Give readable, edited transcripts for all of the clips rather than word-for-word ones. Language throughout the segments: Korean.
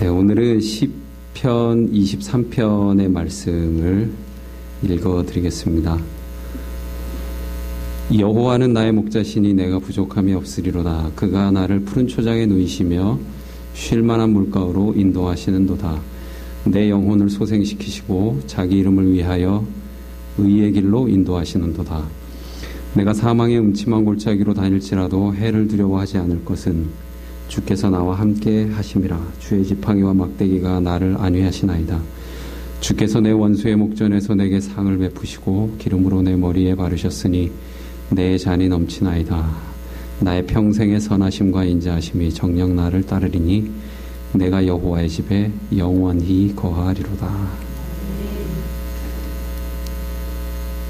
네, 오늘은 시편 23편의 말씀을 읽어드리겠습니다. 여호와는 나의 목자시니 내가 부족함이 없으리로다. 그가 나를 푸른 초장에 누이시며 쉴만한 물가로 인도하시는도다. 내 영혼을 소생시키시고 자기 이름을 위하여 의의 길로 인도하시는도다. 내가 사망의 음침한 골짜기로 다닐지라도 해를 두려워하지 않을 것은 주께서 나와 함께 하심이라. 주의 지팡이와 막대기가 나를 안위하시나이다. 주께서 내 원수의 목전에서 내게 상을 베푸시고 기름으로 내 머리에 바르셨으니 내 잔이 넘치나이다. 나의 평생의 선하심과 인자하심이 정녕 나를 따르리니 내가 여호와의 집에 영원히 거하리로다.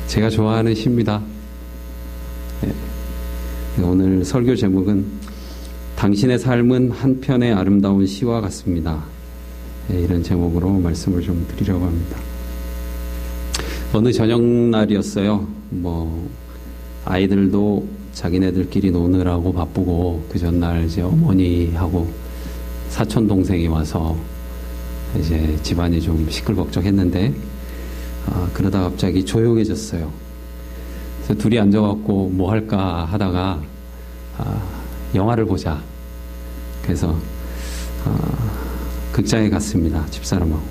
제가 좋아하는 시입니다. 오늘 설교 제목은 당신의 삶은 한편의 아름다운 시와 같습니다. 이런 제목으로 말씀을 좀 드리려고 합니다. 어느 저녁날이었어요. 아이들도 자기네들끼리 노느라고 바쁘고 그 전날 이제 어머니하고 사촌 동생이 와서 이제 집안이 좀 시끌벅적했는데 그러다 갑자기 조용해졌어요. 그래서 둘이 앉아갖고 뭐 할까 하다가 영화를 보자. 그래서 극장에 갔습니다. 집사람하고.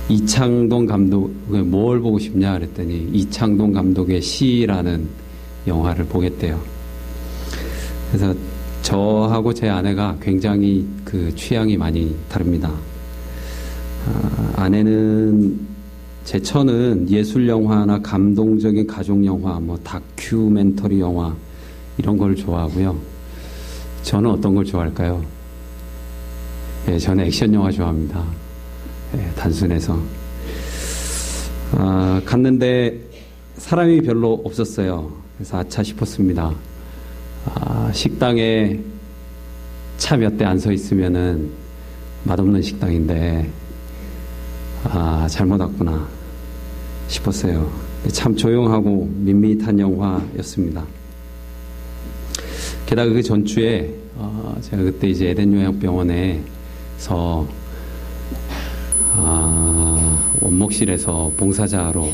이창동 감독, 뭘 보고 싶냐 그랬더니 이창동 감독의 시라는 영화를 보겠대요. 그래서 저하고 제 아내가 굉장히 그 취향이 많이 다릅니다. 아내는, 제 처는 예술 영화나 감동적인 가족 영화, 다큐멘터리 영화 이런 걸 좋아하고요. 저는 어떤 걸 좋아할까요? 저는 액션 영화 좋아합니다. 단순해서. 갔는데 사람이 별로 없었어요. 그래서 아차 싶었습니다. 식당에 차 몇 대 안 서 있으면은 맛없는 식당인데 잘못 왔구나 싶었어요. 참 조용하고 밋밋한 영화였습니다. 게다가 그 전주에 제가 그때 이제 에덴 요양병원에서 원목실에서 봉사자로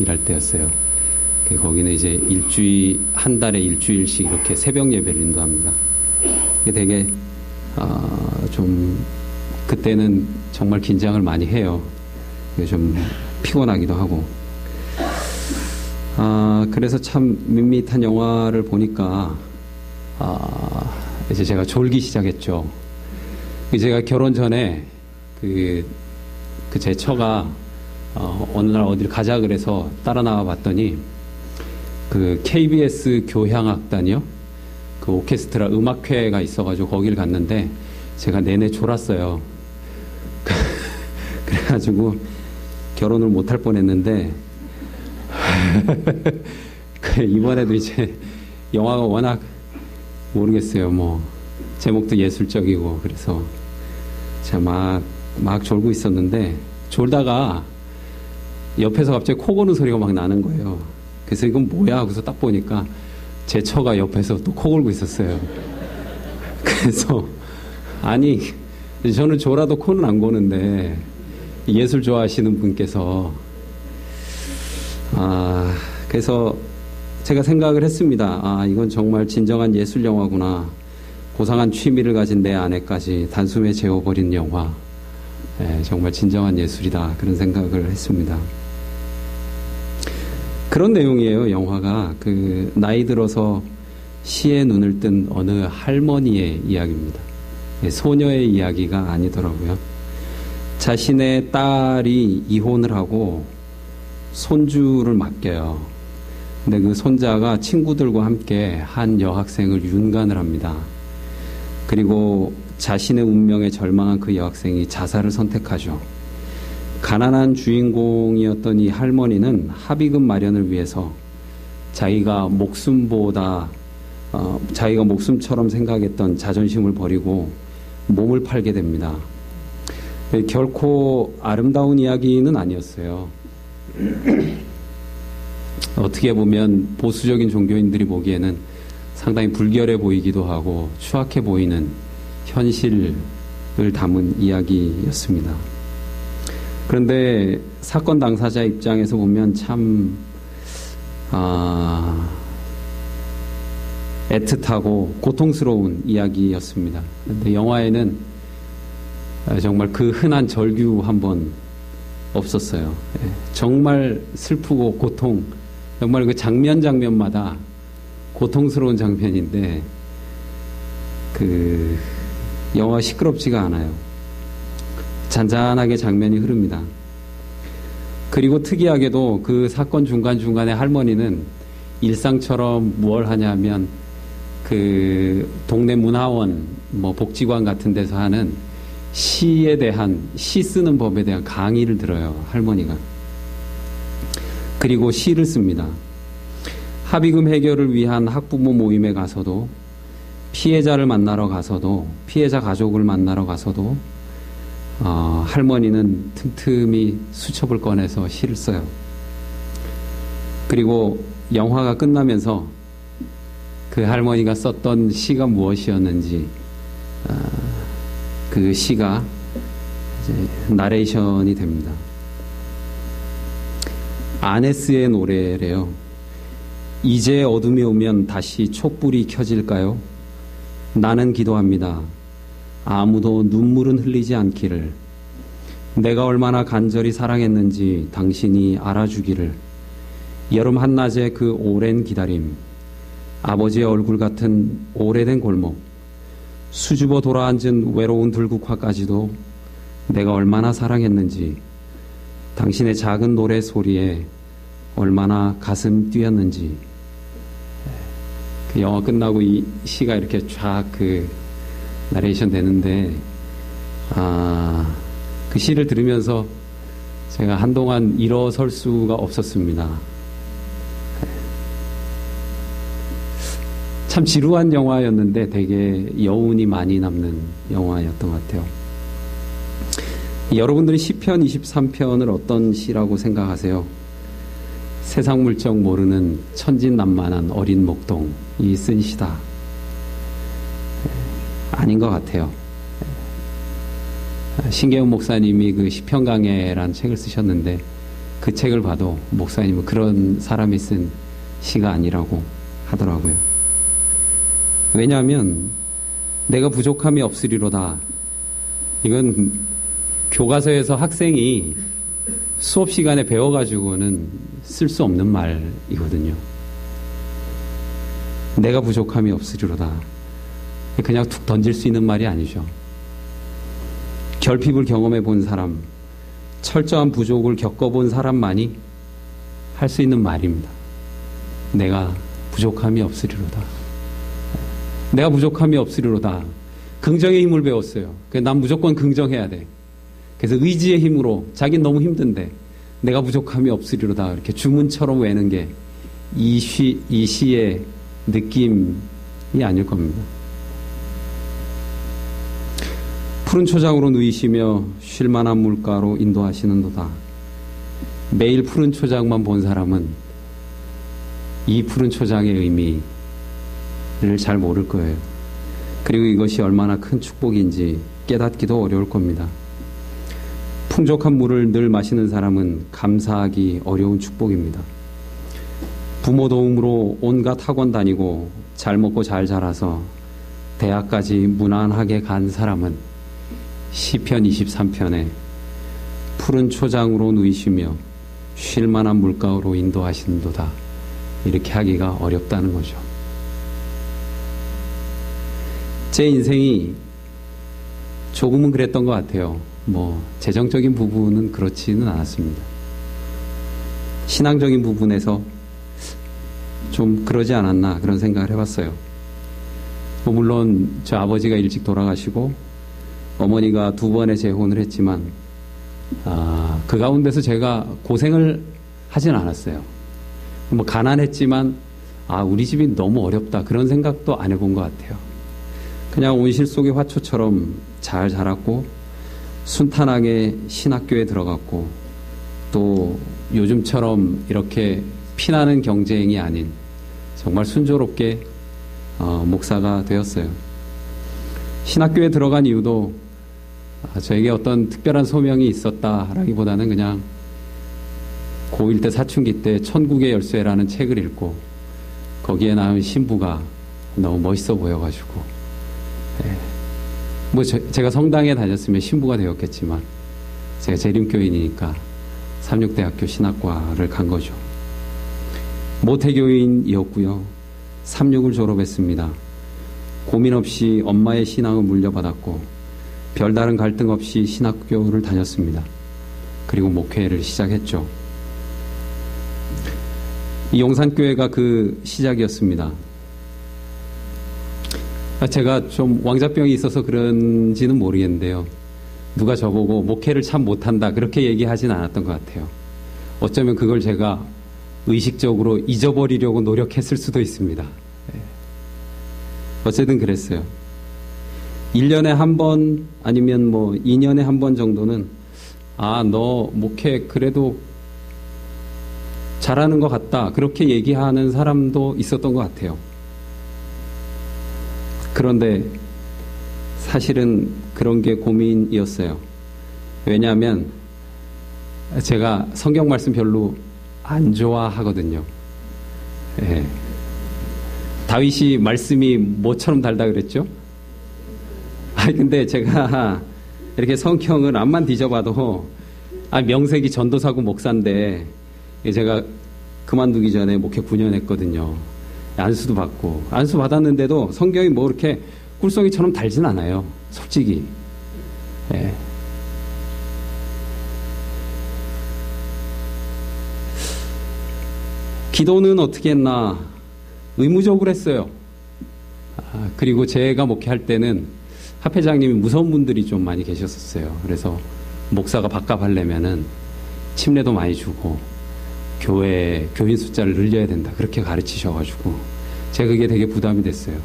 일할 때였어요. 거기는 이제 한 달에 일주일씩 이렇게 새벽 예배를 인도합니다. 이게 되게 좀 그때는 정말 긴장을 많이 해요. 좀 피곤하기도 하고. 그래서 참 밋밋한 영화를 보니까 이제 제가 졸기 시작했죠. 제가 결혼 전에 제 처가 어느 날 어디를 가자 그래서 따라 나와 봤더니 KBS 교향악단이요. 오케스트라 음악회가 있어가지고 거기를 갔는데 제가 내내 졸았어요. 그래가지고 결혼을 못할 뻔했는데 이번에도 이제 영화가 워낙 모르겠어요. 제목도 예술적이고 그래서 제가 막 졸고 있었는데 졸다가 옆에서 갑자기 코 고는 소리가 막 나는 거예요. 그래서 이건 뭐야 하고서 딱 보니까 제 처가 옆에서 또 코 골고 있었어요. 그래서 아니 저는 졸아도 코는 안 고는데 예술 좋아하시는 분께서 그래서 제가 생각을 했습니다. 이건 정말 진정한 예술 영화구나. 고상한 취미를 가진 내 아내까지 단숨에 재워버린 영화. 정말 진정한 예술이다. 그런 생각을 했습니다. 그런 내용이에요. 영화가 나이 들어서 시에 눈을 뜬 어느 할머니의 이야기입니다. 소녀의 이야기가 아니더라고요. 자신의 딸이 이혼을 하고 손주를 맡겨요. 근데 그 손자가 친구들과 함께 한 여학생을 윤간을 합니다. 그리고 자신의 운명에 절망한 그 여학생이 자살을 선택하죠. 가난한 주인공이었던 이 할머니는 합의금 마련을 위해서 자기가 목숨처럼 생각했던 자존심을 버리고 몸을 팔게 됩니다. 결코 아름다운 이야기는 아니었어요. 어떻게 보면 보수적인 종교인들이 보기에는 상당히 불결해 보이기도 하고 추악해 보이는 현실 담은 이야기였습니다. 그런데 사건 당사자 입장에서 보면 참 애틋하고 고통스러운 이야기였습니다. 그런데 영화에는 정말 그 흔한 절규 한 번 없었어요. 정말 슬프고 고통, 정말 그 장면마다 고통스러운 장면인데 그 영화 시끄럽지가 않아요. 잔잔하게 장면이 흐릅니다. 그리고 특이하게도 그 사건 중간중간에 할머니는 일상처럼 뭘 하냐면 그 동네 문화원, 복지관 같은 데서 하는 시에 대한, 시 쓰는 법에 대한 강의를 들어요, 할머니가. 그리고 시를 씁니다. 합의금 해결을 위한 학부모 모임에 가서도, 피해자를 만나러 가서도, 피해자 가족을 만나러 가서도 할머니는 틈틈이 수첩을 꺼내서 시를 써요. 그리고 영화가 끝나면서 그 할머니가 썼던 시가 무엇이었는지 그 시가 이제 나레이션이 됩니다. 아네스의 노래래요. 이제 어둠이 오면 다시 촛불이 켜질까요? 나는 기도합니다. 아무도 눈물은 흘리지 않기를. 내가 얼마나 간절히 사랑했는지 당신이 알아주기를. 여름 한낮의 그 오랜 기다림, 아버지의 얼굴 같은 오래된 골목, 수줍어 돌아앉은 외로운 들국화까지도 내가 얼마나 사랑했는지, 당신의 작은 노래 소리에 얼마나 가슴 뛰었는지. 그 영화 끝나고 이 시가 이렇게 쫙 나레이션 되는데, 그 시를 들으면서 제가 한동안 일어설 수가 없었습니다. 참 지루한 영화였는데 되게 여운이 많이 남는 영화였던 것 같아요. 여러분들이 시편 23편을 어떤 시라고 생각하세요? 세상 물정 모르는 천진난만한 어린 목동이 쓴 시다. 아닌 것 같아요. 신계훈 목사님이 그 시편강해라는 책을 쓰셨는데 그 책을 봐도 목사님은 그런 사람이 쓴 시가 아니라고 하더라고요. 왜냐하면 내가 부족함이 없으리로다. 이건 교과서에서 학생이 수업 시간에 배워가지고는 쓸 수 없는 말이거든요. 내가 부족함이 없으리로다. 그냥 툭 던질 수 있는 말이 아니죠. 결핍을 경험해 본 사람, 철저한 부족을 겪어본 사람만이 할 수 있는 말입니다. 내가 부족함이 없으리로다. 내가 부족함이 없으리로다. 긍정의 힘을 배웠어요. 난 무조건 긍정해야 돼. 그래서 의지의 힘으로, 자기는 너무 힘든데 내가 부족함이 없으리로다 이렇게 주문처럼 외는 게 이 시의 느낌이 아닐 겁니다. 푸른 초장으로 누이시며 쉴만한 물가로 인도하시는도다. 매일 푸른 초장만 본 사람은 이 푸른 초장의 의미를 잘 모를 거예요. 그리고 이것이 얼마나 큰 축복인지 깨닫기도 어려울 겁니다. 풍족한 물을 늘 마시는 사람은 감사하기 어려운 축복입니다. 부모 도움으로 온갖 학원 다니고 잘 먹고 잘 자라서 대학까지 무난하게 간 사람은 시편 23편에 푸른 초장으로 누이시며 쉴만한 물가로 인도하신도다 이렇게 하기가 어렵다는 거죠. 제 인생이 조금은 그랬던 것 같아요. 재정적인 부분은 그렇지는 않았습니다. 신앙적인 부분에서 좀 그러지 않았나 그런 생각을 해봤어요. 물론 저 아버지가 일찍 돌아가시고 어머니가 2번의 재혼을 했지만 그 가운데서 제가 고생을 하진 않았어요. 가난했지만 우리 집이 너무 어렵다 그런 생각도 안 해본 것 같아요. 그냥 온실 속의 화초처럼 잘 자랐고 순탄하게 신학교에 들어갔고 또 요즘처럼 이렇게 피나는 경쟁이 아닌 정말 순조롭게 목사가 되었어요. 신학교에 들어간 이유도 저에게 어떤 특별한 소명이 있었다라기보다는 그냥 고1 때 사춘기 때 천국의 열쇠라는 책을 읽고 거기에 나온 신부가 너무 멋있어 보여가지고 뭐 제가 성당에 다녔으면 신부가 되었겠지만 제가 재림교인이니까 삼육대학교 신학과를 간 거죠. 모태교인이었고요. 삼육을 졸업했습니다. 고민 없이 엄마의 신앙을 물려받았고 별다른 갈등 없이 신학교를 다녔습니다. 그리고 목회를 시작했죠. 이 용산교회가 그 시작이었습니다. 제가 좀 왕자병이 있어서 그런지는 모르겠는데요. 누가 저보고 목회를 참 못한다 그렇게 얘기하진 않았던 것 같아요. 어쩌면 그걸 제가 의식적으로 잊어버리려고 노력했을 수도 있습니다. 어쨌든 그랬어요. 1년에 한 번 아니면 뭐 2년에 한 번 정도는 너 목회 그래도 잘하는 것 같다 그렇게 얘기하는 사람도 있었던 것 같아요. 그런데 사실은 그런 게 고민이었어요. 왜냐하면 제가 성경 말씀 별로 안 좋아하거든요. 예. 다윗이 말씀이 뭐처럼 달다 그랬죠? 근데 제가 이렇게 성경을 앞만 뒤져봐도 명색이 전도사고 목사인데 제가 그만두기 전에 목회 9년 했거든요. 안수도 받고 안수 받았는데도 성경이 뭐 이렇게 꿀송이처럼 달진 않아요. 솔직히. 예. 기도는 어떻게 했나? 의무적으로 했어요. 그리고 제가 목회할 때는 합회장님이 무서운 분들이 좀 많이 계셨었어요. 그래서 목사가 밥값하려면은 침례도 많이 주고 교인 숫자를 늘려야 된다. 그렇게 가르치셔가지고 제가 그게 되게 부담이 됐어요.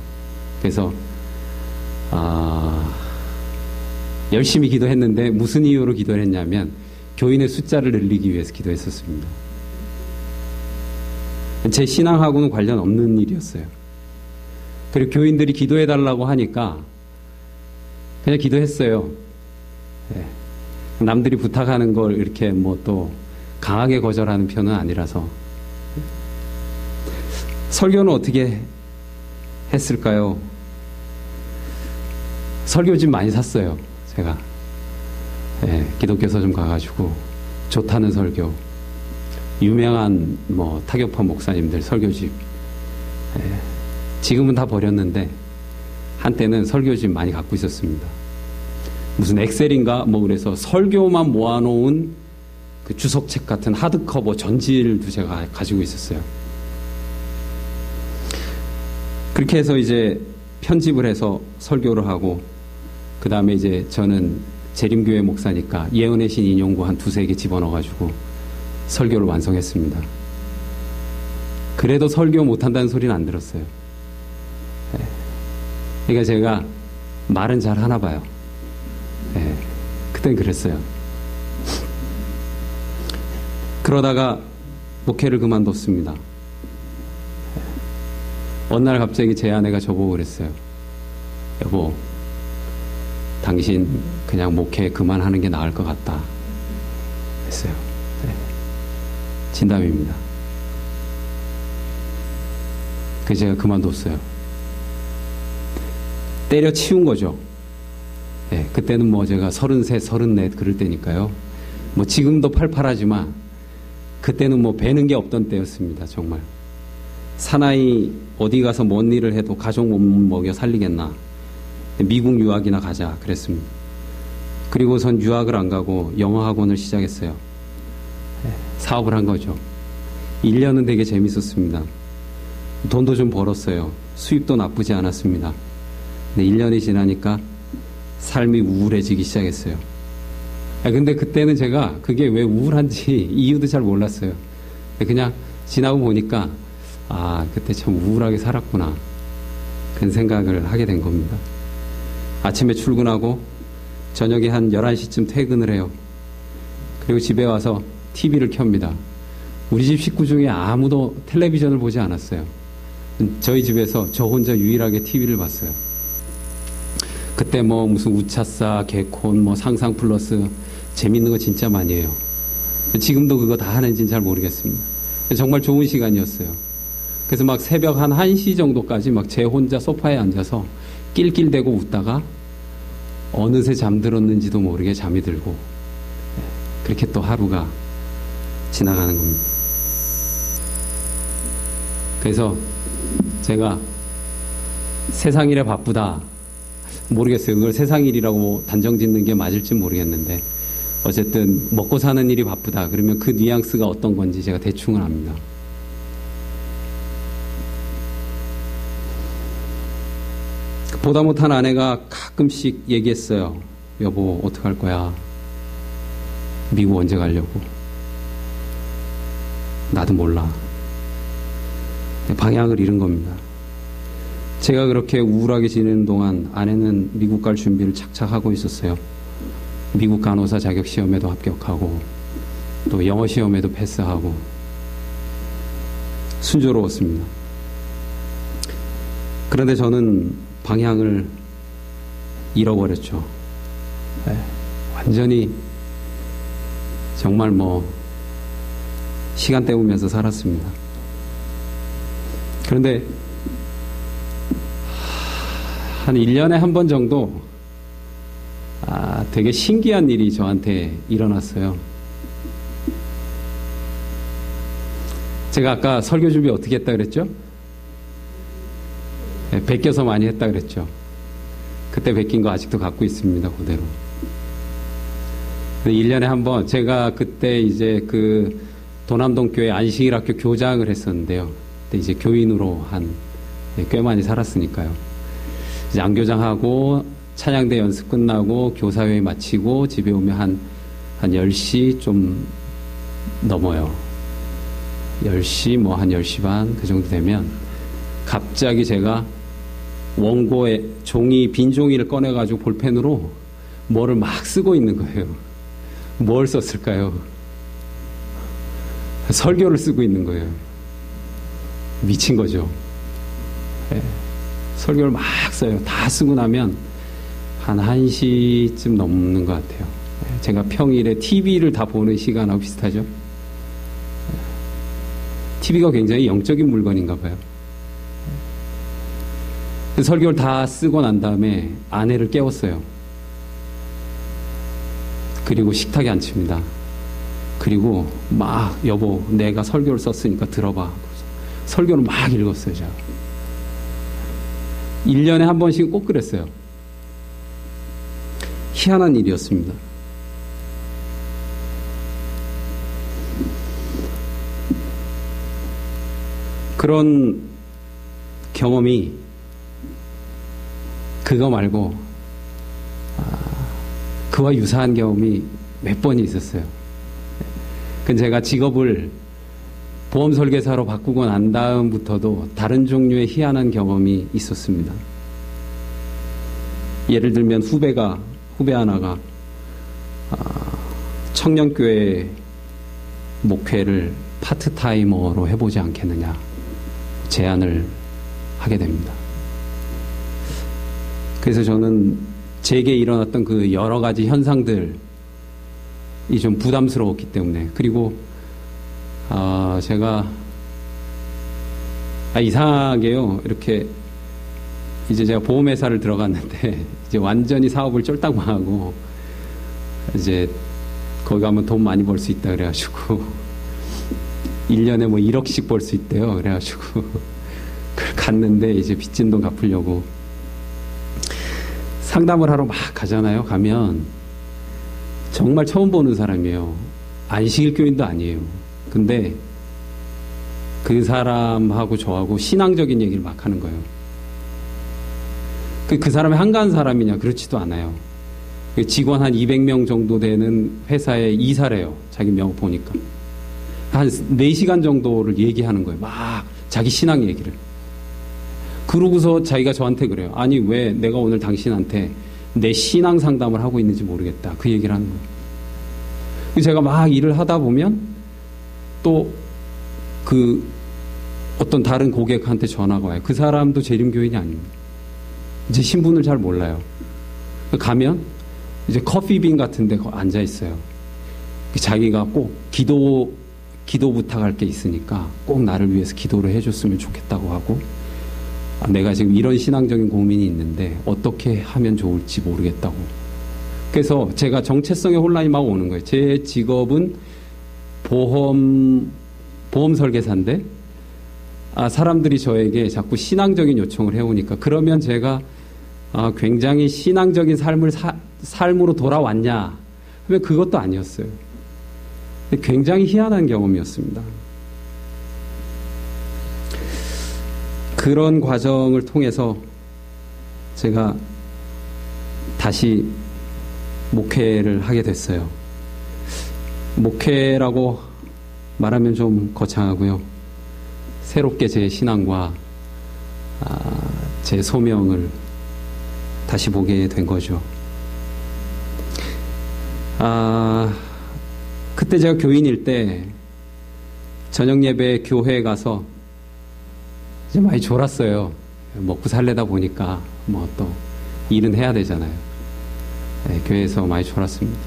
그래서 열심히 기도했는데 무슨 이유로 기도를 했냐면 교인의 숫자를 늘리기 위해서 기도했었습니다. 제 신앙하고는 관련 없는 일이었어요. 그리고 교인들이 기도해달라고 하니까 그냥 기도했어요. 네. 남들이 부탁하는 걸 이렇게 뭐 또 강하게 거절하는 편은 아니라서. 설교는 어떻게 했을까요? 설교집 많이 샀어요. 제가. 네, 기독교 서점 가가지고 좋다는 설교. 유명한 뭐 타교파 목사님들 설교집. 네, 지금은 다 버렸는데 한때는 설교집 많이 갖고 있었습니다. 무슨 엑셀인가 뭐 그래서 설교만 모아놓은 그 주석책 같은 하드커버 전지를도 제가 가지고 있었어요. 그렇게 해서 이제 편집을 해서 설교를 하고 그 다음에 이제 저는 재림교회 목사니까 예언의 신 인용구 한 2-3개 집어넣어가지고 설교를 완성했습니다. 그래도 설교 못한다는 소리는 안 들었어요. 그러니까 제가 말은 잘 하나 봐요. 그땐 그랬어요. 그러다가 목회를 그만뒀습니다. 어느 날 갑자기 제 아내가 저보고 그랬어요. 여보, 당신 그냥 목회 그만하는 게 나을 것 같다 했어요. 진담입니다. 그래서 제가 그만뒀어요. 때려치운 거죠. 그때는 뭐 제가 33, 34 그럴 때니까요. 뭐 지금도 팔팔하지만 그때는 뭐 배는 게 없던 때였습니다. 정말. 사나이 어디 가서 뭔 일을 해도 가족 못 먹여 살리겠나. 미국 유학이나 가자 그랬습니다. 그리고선 유학을 안 가고 영어 학원을 시작했어요. 사업을 한 거죠. 1년은 되게 재밌었습니다. 돈도 좀 벌었어요. 수입도 나쁘지 않았습니다. 근데 1년이 지나니까 삶이 우울해지기 시작했어요. 근데 그때는 제가 그게 왜 우울한지 이유도 잘 몰랐어요. 그냥 지나고 보니까 그때 참 우울하게 살았구나 그런 생각을 하게 된 겁니다. 아침에 출근하고 저녁에 한 11시쯤 퇴근을 해요. 그리고 집에 와서 TV를 켭니다. 우리 집 식구 중에 아무도 텔레비전을 보지 않았어요. 저희 집에서 저 혼자 유일하게 TV를 봤어요. 그때 뭐 무슨 우차싸, 개콘, 뭐 상상 플러스 재밌는 거 진짜 많이 해요. 지금도 그거 다 하는지는 잘 모르겠습니다. 정말 좋은 시간이었어요. 그래서 막 새벽 한 1시 정도까지 막 제 혼자 소파에 앉아서 낄낄대고 웃다가 어느새 잠들었는지도 모르게 잠이 들고 그렇게 또 하루가 지나가는 겁니다. 그래서 제가 세상 일에 바쁘다. 모르겠어요. 그걸 세상 일이라고 단정 짓는 게 맞을지 모르겠는데 어쨌든 먹고 사는 일이 바쁘다. 그러면 그 뉘앙스가 어떤 건지 제가 대충은 압니다. 보다 못한 아내가 가끔씩 얘기했어요. 여보, 어떡할 거야? 미국 언제 가려고? 나도 몰라. 방향을 잃은 겁니다. 제가 그렇게 우울하게 지내는 동안 아내는 미국 갈 준비를 착착 하고 있었어요. 미국 간호사 자격 시험에도 합격하고 또 영어 시험에도 패스하고 순조로웠습니다. 그런데 저는 방향을 잃어버렸죠. 완전히 정말 뭐 시간 때우면서 살았습니다. 그런데 한 1년에 한 번 정도 되게 신기한 일이 저한테 일어났어요. 제가 아까 설교 준비 어떻게 했다 그랬죠? 베껴서 많이 했다 그랬죠. 그때 베낀 거 아직도 갖고 있습니다. 그대로. 1년에 한 번 제가 그때 이제 그 도남동 교회 안식일학교 교장을 했었는데요. 그때 이제 교인으로 한 꽤 많이 살았으니까요. 이제 안교장하고 찬양대 연습 끝나고 교사회의 마치고 집에 오면 한 10시 좀 넘어요. 10시 뭐 한 10시 반 그 정도 되면 갑자기 제가 원고에 빈 종이를 꺼내가지고 볼펜으로 뭐를 막 쓰고 있는 거예요. 뭘 썼을까요? 설교를 쓰고 있는 거예요. 미친 거죠. 네. 설교를 막 써요. 다 쓰고 나면 한 1시쯤 넘는 것 같아요. 제가 평일에 TV를 다 보는 시간하고 비슷하죠. TV가 굉장히 영적인 물건인가 봐요. 설교를 다 쓰고 난 다음에 아내를 깨웠어요. 그리고 식탁에 앉힙니다. 그리고 막 여보 내가 설교를 썼으니까 들어봐. 설교를 막 읽었어요. 제가 1년에 한 번씩 꼭 그랬어요. 희한한 일이었습니다. 그런 경험이 그거 말고 그와 유사한 경험이 몇 번이 있었어요. 그 제가 직업을 보험 설계사로 바꾸고 난 다음부터도 다른 종류의 희한한 경험이 있었습니다. 예를 들면 후배 하나가 청년교회 목회를 파트타이머로 해보지 않겠느냐 제안을 하게 됩니다. 그래서 저는 제게 일어났던 그 여러 가지 현상들이 좀 부담스러웠기 때문에 그리고 제가 이상하게요. 이렇게 이제 제가 보험회사를 들어갔는데 이제 완전히 사업을 쫄딱 망하고 이제 거기 가면 돈 많이 벌 수 있다 그래가지고 1년에 뭐 1억씩 벌 수 있대요. 그래가지고 그걸 갔는데 이제 빚진 돈 갚으려고 상담을 하러 막 가잖아요. 가면 정말 처음 보는 사람이에요. 안식일 교인도 아니에요. 근데 그 사람하고 저하고 신앙적인 얘기를 막 하는 거예요. 그 사람이 한가한 사람이냐? 그렇지도 않아요. 직원 한 200명 정도 되는 회사에 이사래요. 자기 명 보니까. 한 4시간 정도를 얘기하는 거예요. 막 자기 신앙 얘기를. 그러고서 자기가 저한테 그래요. 아니 왜 내가 오늘 당신한테 내 신앙 상담을 하고 있는지 모르겠다. 그 얘기를 하는 거예요. 제가 막 일을 하다 보면 또 그 어떤 다른 고객한테 전화가 와요. 그 사람도 재림교인이 아닙니다. 제 신분을 잘 몰라요. 가면 이제 커피빈 같은 데 앉아 있어요. 자기가 꼭 기도 부탁할 게 있으니까 꼭 나를 위해서 기도를 해줬으면 좋겠다고 하고, 내가 지금 이런 신앙적인 고민이 있는데 어떻게 하면 좋을지 모르겠다고. 그래서 제가 정체성의 혼란이 막 오는 거예요. 제 직업은 보험 설계사인데, 사람들이 저에게 자꾸 신앙적인 요청을 해오니까, 그러면 제가 굉장히 신앙적인 삶으로 돌아왔냐 하면 그것도 아니었어요. 굉장히 희한한 경험이었습니다. 그런 과정을 통해서 제가 다시 목회를 하게 됐어요. 목회라고 말하면 좀 거창하고요. 새롭게 제 신앙과 제 소명을 다시 보게 된 거죠. 그때 제가 교인일 때 저녁 예배 교회에 가서 이제 많이 졸았어요. 먹고 살려다 보니까 뭐 또 일은 해야 되잖아요. 네, 교회에서 많이 졸았습니다.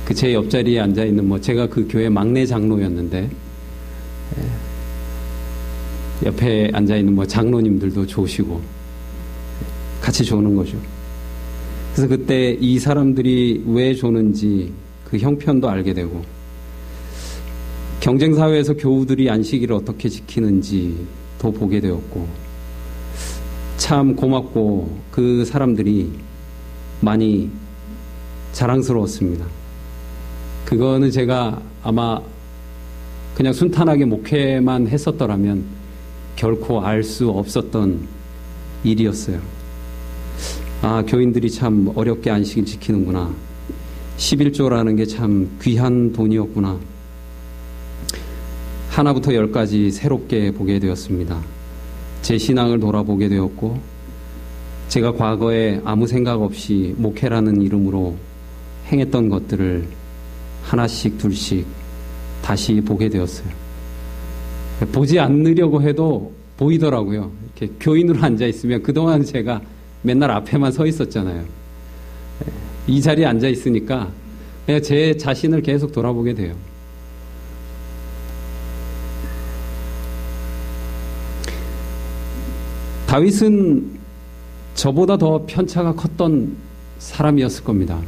그 제 옆자리에 앉아 있는 제가 그 교회 막내 장로였는데, 옆에 앉아 있는 장로님들도 조시고 같이 조는 거죠. 그래서 그때 이 사람들이 왜 조는지 그 형편도 알게 되고, 경쟁사회에서 교우들이 안식일을 어떻게 지키는지도 보게 되었고, 참 고맙고 그 사람들이 많이 자랑스러웠습니다. 그거는 제가 아마 그냥 순탄하게 목회만 했었더라면 결코 알 수 없었던 일이었어요. 교인들이 참 어렵게 안식일 지키는구나. 11조라는 게 참 귀한 돈이었구나. 하나부터 10까지 새롭게 보게 되었습니다. 제 신앙을 돌아보게 되었고, 제가 과거에 아무 생각 없이 목회라는 이름으로 행했던 것들을 하나씩 둘씩 다시 보게 되었어요. 보지 않으려고 해도 보이더라고요. 이렇게 교인으로 앉아 있으면, 그동안 제가 맨날 앞에만 서 있었잖아요. 이 자리에 앉아 있으니까 그냥 제 자신을 계속 돌아보게 돼요. 다윗은 저보다 더 편차가 컸던 사람이었을 겁니다.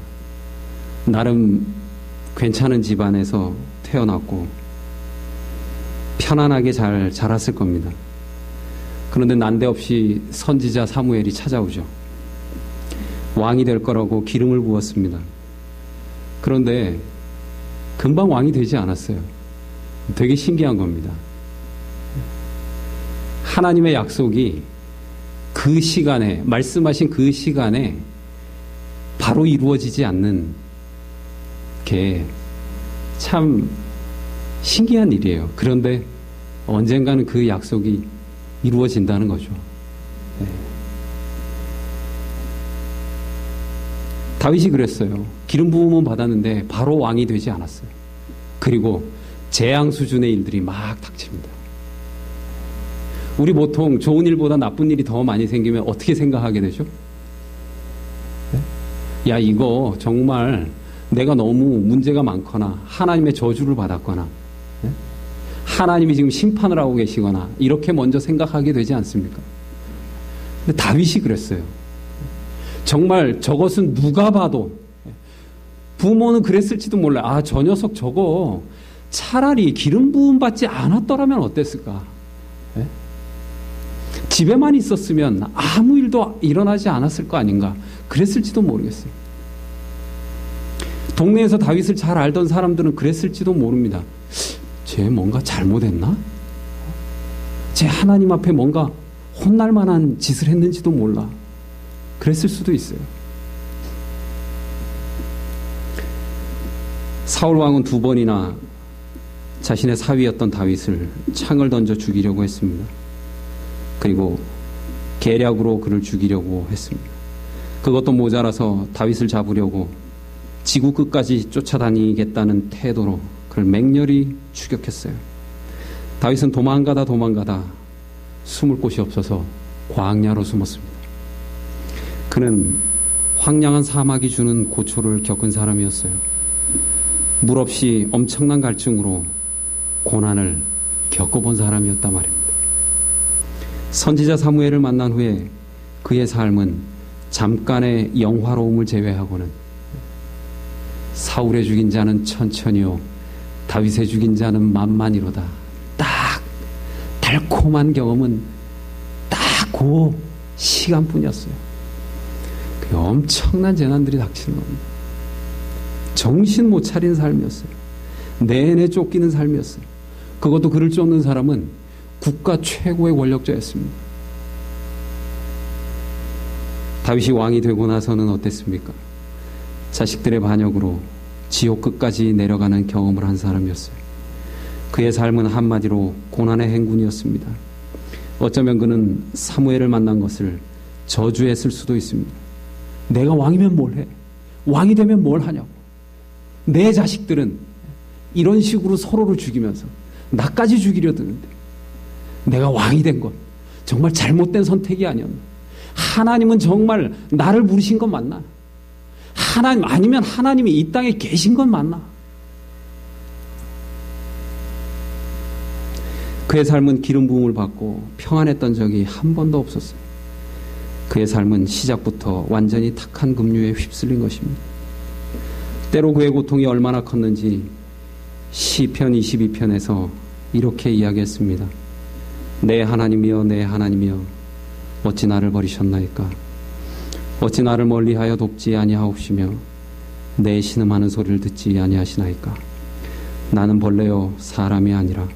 나름 괜찮은 집안에서 태어났고 편안하게 잘 자랐을 겁니다. 그런데 난데없이 선지자 사무엘이 찾아오죠. 왕이 될 거라고 기름을 부었습니다. 그런데 금방 왕이 되지 않았어요. 되게 신기한 겁니다. 하나님의 약속이 그 시간에, 말씀하신 그 시간에 바로 이루어지지 않는 게 참 신기한 일이에요. 그런데 언젠가는 그 약속이 이루어진다는 거죠. 네. 다윗이 그랬어요. 기름 부음은 받았는데 바로 왕이 되지 않았어요. 그리고 재앙 수준의 일들이 막 닥칩니다. 우리 보통 좋은 일보다 나쁜 일이 더 많이 생기면 어떻게 생각하게 되죠? 네? 야, 이거 정말 내가 너무 문제가 많거나 하나님의 저주를 받았거나, 네? 하나님이 지금 심판을 하고 계시거나 이렇게 먼저 생각하게 되지 않습니까? 근데 다윗이 그랬어요. 정말 저것은 누가 봐도, 부모는 그랬을지도 몰라요. 저 녀석 저거 차라리 기름 부음 받지 않았더라면 어땠을까? 네? 집에만 있었으면 아무 일도 일어나지 않았을 거 아닌가? 그랬을지도 모르겠어요. 동네에서 다윗을 잘 알던 사람들은 그랬을지도 모릅니다. 쟤 뭔가 잘못했나? 쟤 하나님 앞에 뭔가 혼날 만한 짓을 했는지도 몰라. 그랬을 수도 있어요. 사울 왕은 2번이나 자신의 사위였던 다윗을 창을 던져 죽이려고 했습니다. 그리고 계략으로 그를 죽이려고 했습니다. 그것도 모자라서 다윗을 잡으려고 지구 끝까지 쫓아다니겠다는 태도로 그를 맹렬히 추격했어요. 다윗은 도망가다 숨을 곳이 없어서 광야로 숨었습니다. 그는 황량한 사막이 주는 고초를 겪은 사람이었어요. 물 없이 엄청난 갈증으로 고난을 겪어본 사람이었단 말입니다. 선지자 사무엘을 만난 후에 그의 삶은 잠깐의 영화로움을 제외하고는 사울의 죽인 자는 천천히요 다윗의 죽인 자는 만만이로다. 딱 달콤한 경험은 딱 그 시간뿐이었어요. 그 엄청난 재난들이 닥치는 겁니다. 정신 못 차린 삶이었어요. 내내 쫓기는 삶이었어요. 그것도 그를 쫓는 사람은 국가 최고의 권력자였습니다. 다윗이 왕이 되고 나서는 어땠습니까? 자식들의 반역으로 지옥 끝까지 내려가는 경험을 한 사람이었어요. 그의 삶은 한마디로 고난의 행군이었습니다. 어쩌면 그는 사무엘을 만난 것을 저주했을 수도 있습니다. 내가 왕이면 뭘 해? 왕이 되면 뭘 하냐고. 내 자식들은 이런 식으로 서로를 죽이면서 나까지 죽이려 드는데 내가 왕이 된 건 정말 잘못된 선택이 아니었나? 하나님은 정말 나를 부르신 건 맞나? 하나님 아니면 하나님이 이 땅에 계신 건 맞나? 그의 삶은 기름 부음을 받고 평안했던 적이 한 번도 없었어요. 그의 삶은 시작부터 완전히 탁한 급류에 휩쓸린 것입니다. 때로 그의 고통이 얼마나 컸는지 시편 22편에서 이렇게 이야기했습니다. 내 하나님이여 내 하나님이여 어찌 나를 버리셨나이까? 어찌 나를 멀리하여 돕지 아니하옵시며 내 신음하는 소리를 듣지 아니하시나이까? 나는 벌레요 사람이 아니라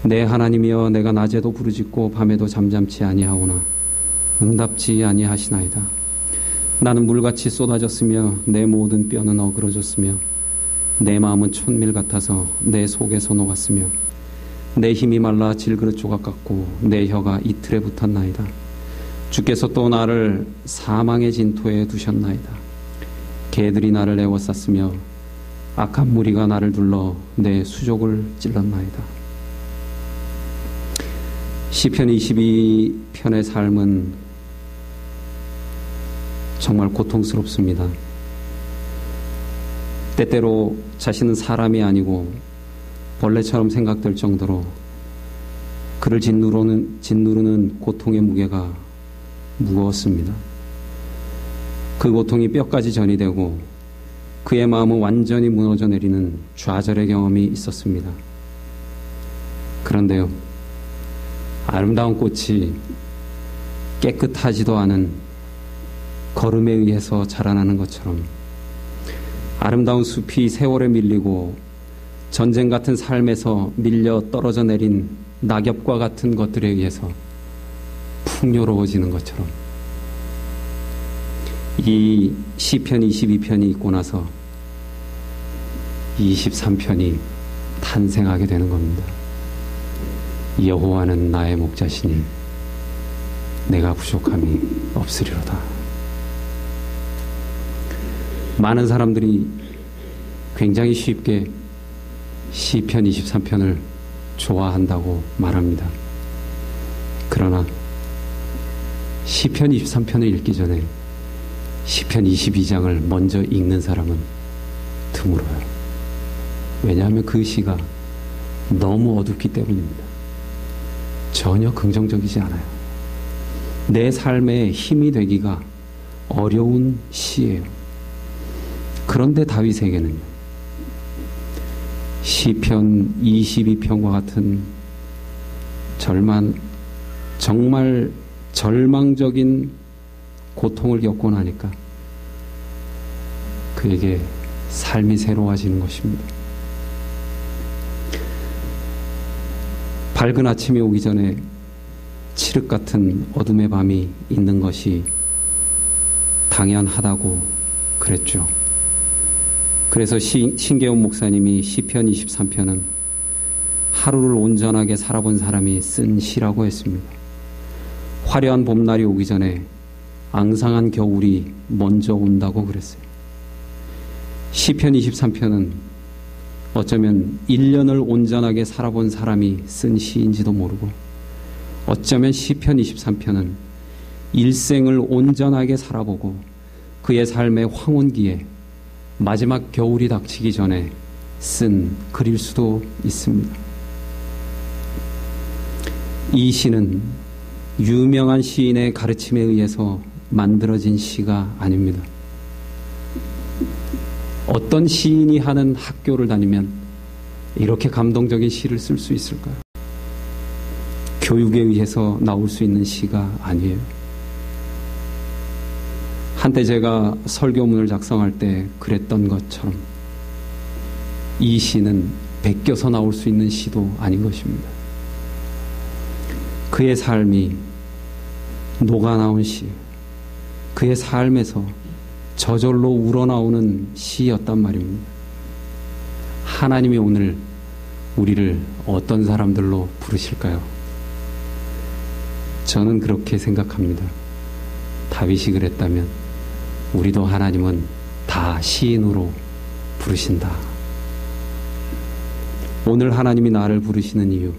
내 하나님이여 내가 낮에도 부르짖고 밤에도 잠잠치 아니하오나 응답지 아니하시나이다. 나는 물같이 쏟아졌으며 내 모든 뼈는 어그러졌으며 내 마음은 촛밀 같아서 내 속에서 녹았으며 내 힘이 말라 질그릇 조각 같고 내 혀가 이틀에 붙었나이다. 주께서 또 나를 사망의 진토에 두셨나이다. 개들이 나를 에워쌌으며 악한 무리가 나를 둘러 내 수족을 찔렀나이다. 시편 22편의 삶은 정말 고통스럽습니다. 때때로 자신은 사람이 아니고 벌레처럼 생각될 정도로 그를 짓누르는 고통의 무게가 무거웠습니다. 그 고통이 뼈까지 전이 되고 그의 마음은 완전히 무너져 내리는 좌절의 경험이 있었습니다. 그런데요, 아름다운 꽃이 깨끗하지도 않은 거름에 의해서 자라나는 것처럼 아름다운 숲이 세월에 밀리고 전쟁 같은 삶에서 밀려 떨어져 내린 낙엽과 같은 것들에 의해서 풍요로워지는 것처럼 이 시편 22편이 있고 나서 23편이 탄생하게 되는 겁니다. 여호와는 나의 목자시니 내가 부족함이 없으리로다. 많은 사람들이 굉장히 쉽게 시편 23편을 좋아한다고 말합니다. 그러나 시편 23편을 읽기 전에 시편 22장을 먼저 읽는 사람은 드물어요. 왜냐하면 그 시가 너무 어둡기 때문입니다. 전혀 긍정적이지 않아요. 내 삶에 힘이 되기가 어려운 시예요. 그런데 다윗에게는요, 시편 22편과 같은 정말 절망적인 고통을 겪고 나니까 그에게 삶이 새로워지는 것입니다. 밝은 아침이 오기 전에 칠흑 같은 어둠의 밤이 있는 것이 당연하다고 그랬죠. 그래서 신계원 목사님이 시편 23편은 하루를 온전하게 살아본 사람이 쓴 시라고 했습니다. 화려한 봄날이 오기 전에 앙상한 겨울이 먼저 온다고 그랬어요. 시편 23편은 어쩌면 1년을 온전하게 살아본 사람이 쓴 시인지도 모르고, 어쩌면 시편 23편은 일생을 온전하게 살아보고 그의 삶의 황혼기에 마지막 겨울이 닥치기 전에 쓴 글일 수도 있습니다. 이 시는 유명한 시인의 가르침에 의해서 만들어진 시가 아닙니다. 어떤 시인이 하는 학교를 다니면 이렇게 감동적인 시를 쓸 수 있을까요? 교육에 의해서 나올 수 있는 시가 아니에요. 한때 제가 설교문을 작성할 때 그랬던 것처럼 이 시는 베껴서 나올 수 있는 시도 아닌 것입니다. 그의 삶이 녹아나온 시, 그의 삶에서 저절로 우러나오는 시였단 말입니다. 하나님이 오늘 우리를 어떤 사람들로 부르실까요? 저는 그렇게 생각합니다. 다윗이 그랬다면 우리도 하나님은 다 시인으로 부르신다. 오늘 하나님이 나를 부르시는 이유,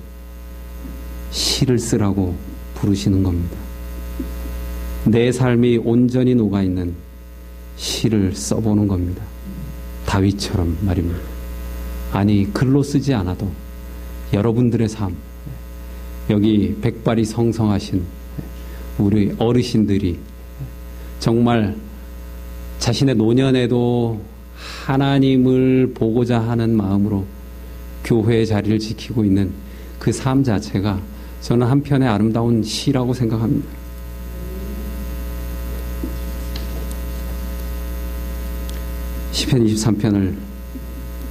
시를 쓰라고 부르시는 겁니다. 내 삶이 온전히 녹아있는 시를 써보는 겁니다. 다윗처럼 말입니다. 아니, 글로 쓰지 않아도 여러분들의 삶, 여기 백발이 성성하신 우리 어르신들이 정말 자신의 노년에도 하나님을 보고자 하는 마음으로 교회의 자리를 지키고 있는 그 삶 자체가 저는 한편의 아름다운 시라고 생각합니다. 시편 23편을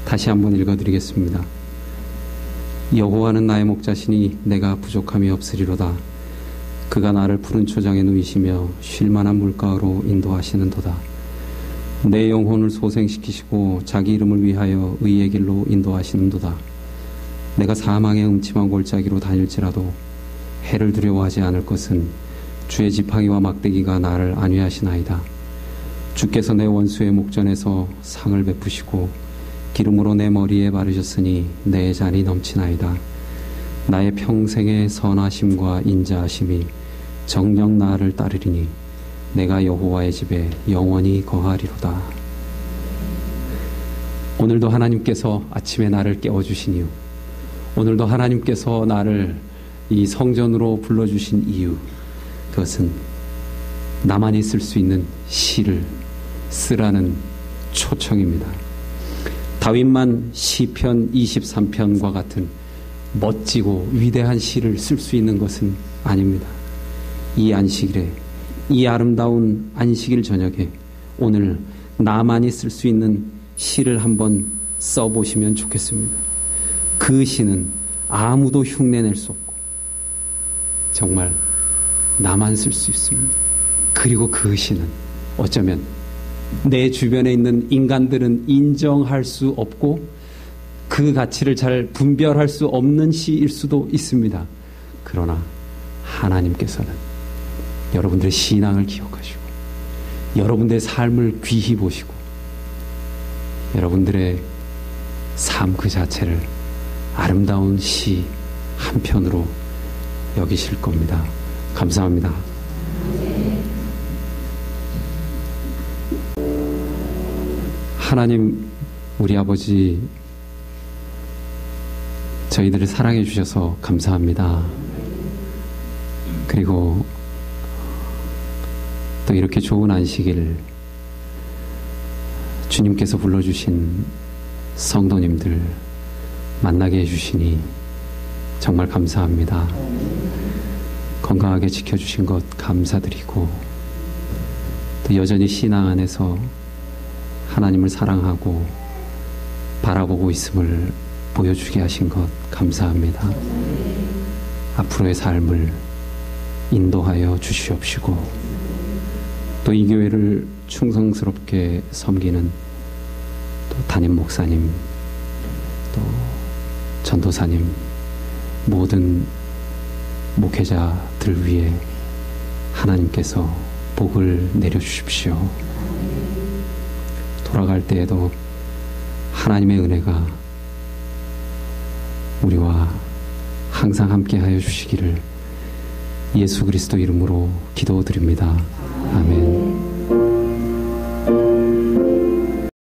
다시 한번 읽어드리겠습니다. 여호와는 나의 목자시니 내가 부족함이 없으리로다. 그가 나를 푸른 초장에 누이시며 쉴만한 물가로 인도하시는도다. 내 영혼을 소생시키시고 자기 이름을 위하여 의의 길로 인도하시는도다. 내가 사망의 음침한 골짜기로 다닐지라도 해를 두려워하지 않을 것은 주의 지팡이와 막대기가 나를 안위하시나이다. 주께서 내 원수의 목전에서 상을 베푸시고 기름으로 내 머리에 바르셨으니 내 잔이 넘치나이다. 나의 평생의 선하심과 인자하심이 정녕 나를 따르리니 내가 여호와의 집에 영원히 거하리로다. 오늘도 하나님께서 아침에 나를 깨워주신 이유, 오늘도 하나님께서 나를 이 성전으로 불러주신 이유, 그것은 나만이 쓸 수 있는 시를 쓰라는 초청입니다. 다윗만 시편 23편과 같은 멋지고 위대한 시를 쓸 수 있는 것은 아닙니다. 이 안식일에, 이 아름다운 안식일 저녁에 오늘 나만이 쓸 수 있는 시를 한번 써보시면 좋겠습니다. 그 시는 아무도 흉내낼 수 없고 정말 나만 쓸 수 있습니다. 그리고 그 시는 어쩌면 내 주변에 있는 인간들은 인정할 수 없고 그 가치를 잘 분별할 수 없는 시일 수도 있습니다. 그러나 하나님께서는 여러분들의 신앙을 기억하시고 여러분들의 삶을 귀히 보시고 여러분들의 삶 그 자체를 아름다운 시 한 편으로 여기실 겁니다. 감사합니다. 하나님, 우리 아버지, 저희들을 사랑해 주셔서 감사합니다. 그리고 또 이렇게 좋은 안식일 주님께서 불러주신 성도님들 만나게 해주시니 정말 감사합니다. 건강하게 지켜주신 것 감사드리고 또 여전히 신앙 안에서 하나님을 사랑하고 바라보고 있음을 보여주게 하신 것 감사합니다. 앞으로의 삶을 인도하여 주시옵시고 또 이 교회를 충성스럽게 섬기는 또 담임 목사님, 또 전도사님, 모든 목회자들 위해 하나님께서 복을 내려주십시오. 돌아갈 때에도 하나님의 은혜가 우리와 항상 함께 하여 주시기를 예수 그리스도 이름으로 기도드립니다. 아멘.